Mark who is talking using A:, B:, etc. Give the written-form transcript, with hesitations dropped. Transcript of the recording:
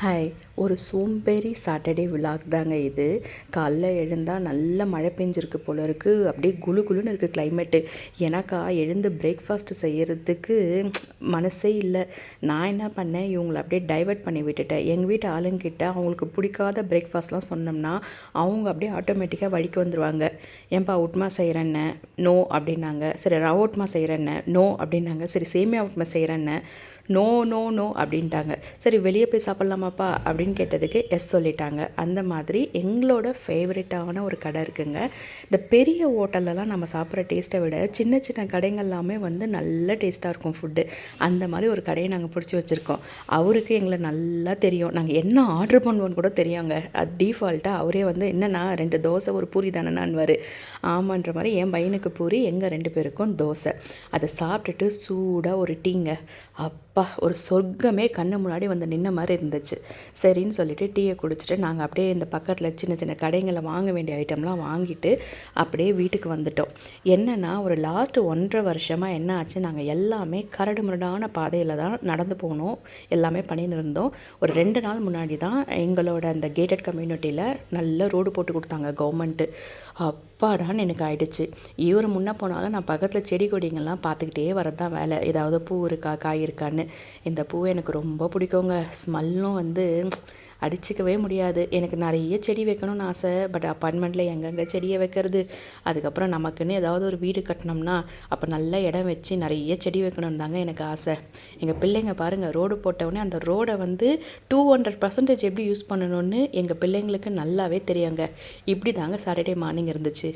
A: Hi. ஒரு சோம்பேறி Saturday vlog தாங்க இது. காலைல எழுந்தா நல்ல மழை பெஞ்சிருக்கு போல இருக்குது. அப்படியே குளு குளுன்னு இருக்குது கிளைமேட்டு. எனக்கா எழுந்து பிரேக்ஃபாஸ்ட் செய்கிறதுக்கு மனசே இல்லை. நான் என்ன பண்ணேன், இவங்கள அப்படியே டைவர்ட் பண்ணி விட்டுட்டேன். எங்கள் வீட்டு ஆளுங்கிட்ட அவங்களுக்கு பிடிக்காத பிரேக்ஃபாஸ்ட்லாம் சொன்னோம்னா அவங்க அப்படியே ஆட்டோமேட்டிக்காக வழிக்கு வந்துடுவாங்க. ஏன்பா உப்புமா செய்கிறேன்ன நோ அப்படின்னாங்க. சரி ரவா உப்புமா செய்கிறேன்ன நோ அப்படின்னாங்க. சரி சேமியா உப்புமா செய்கிறேன்ன நோ நோ நோ அப்படின்ட்டாங்க. சரி வெளியே போய் சாப்பிட்லாமாப்பா அப்படின்னு கேட்டதுக்கு எஸ் சொல்லிட்டாங்க. அந்த மாதிரி எங்களோட ஃபேவரட்டான ஒரு கடை இருக்குங்க. இந்த பெரிய ஹோட்டல்லலாம் நம்ம சாப்பிட்ற டேஸ்ட்டை விட சின்ன சின்ன கடைங்கள்லாமே வந்து நல்ல டேஸ்ட்டாக இருக்கும் ஃபுட்டு. அந்த மாதிரி ஒரு கடையை நாங்கள் பிடிச்சி வச்சுருக்கோம். அவருக்கு எங்களை நல்லா தெரியும். நாங்கள் என்ன ஆர்டர் பண்ணுவோன்னு கூட தெரியுங்க. அது டீஃபால்ட்டாக அவரே வந்து என்னென்னா 2 தோசை ஒரு பூரி தானேன்னான்வார். ஆமான்ற மாதிரி என் பையனுக்கு பூரி, எங்கள் 2 பேருக்கும் தோசை. அதை சாப்பிட்டுட்டு சூடாக ஒரு டீங்க. அப்பா ஒரு சொர்க்கமே கண்ணு முன்னாடி வந்து நின்ன மாதிரி இருந்துச்சு. சரின்னு சொல்லிவிட்டு டீயை குடிச்சிட்டு நாங்கள் அப்படியே இந்த பக்கத்தில் சின்ன சின்ன கடைங்களில் வாங்க வேண்டிய ஐட்டம்லாம் வாங்கிட்டு அப்படியே வீட்டுக்கு வந்துட்டோம். என்னென்னா ஒரு லாஸ்ட்டு 1.5 வருஷமாக என்ன ஆச்சு, நாங்கள் எல்லாமே கரடு முரடான பாதையில் தான் நடந்து போனோம். எல்லாமே பண்ணின்னு இருந்தோம். ஒரு 2 நாள் முன்னாடி தான் எங்களோட அந்த கேட்டட் கம்யூனிட்டியில் நல்ல ரோடு போட்டு கொடுத்தாங்க கவர்மெண்ட்டு. அப்பாடான்னு எனக்கு ஆயிடுச்சு. இவர் முன்னே போனாலும் நான் பக்கத்தில் செடி கொடிங்கள்லாம் பார்த்துக்கிட்டே வரது தான் வேலை. ஏதாவது பூ இருக்கா காய் இருக்கான்னு. இந்த பூ எனக்கு ரொம்ப பிடிக்குங்க. ஸ்மெல்லும் வந்து அடிச்சிக்கவே முடியாது. எனக்கு நிறைய செடி வைக்கணும்னு ஆசை. பட் அப்பார்ட்மெண்ட்டில் எங்கெங்கே செடியை வைக்கிறது. அதுக்கப்புறம் நமக்குன்னு ஏதாவது ஒரு வீடு கட்டினோம்னா அப்போ நல்ல இடம் வச்சு நிறைய செடி வைக்கணும்னு தாங்க எனக்கு ஆசை. எங்கள் பிள்ளைங்க பாருங்கள், ரோடு போட்டவுடனே அந்த ரோடை வந்து 200% எப்படி யூஸ் பண்ணணும்னு எங்கள் பிள்ளைங்களுக்கு நல்லாவே தெரியுங்க. இப்படி தாங்க சாட்டர்டே மார்னிங் இருந்துச்சு.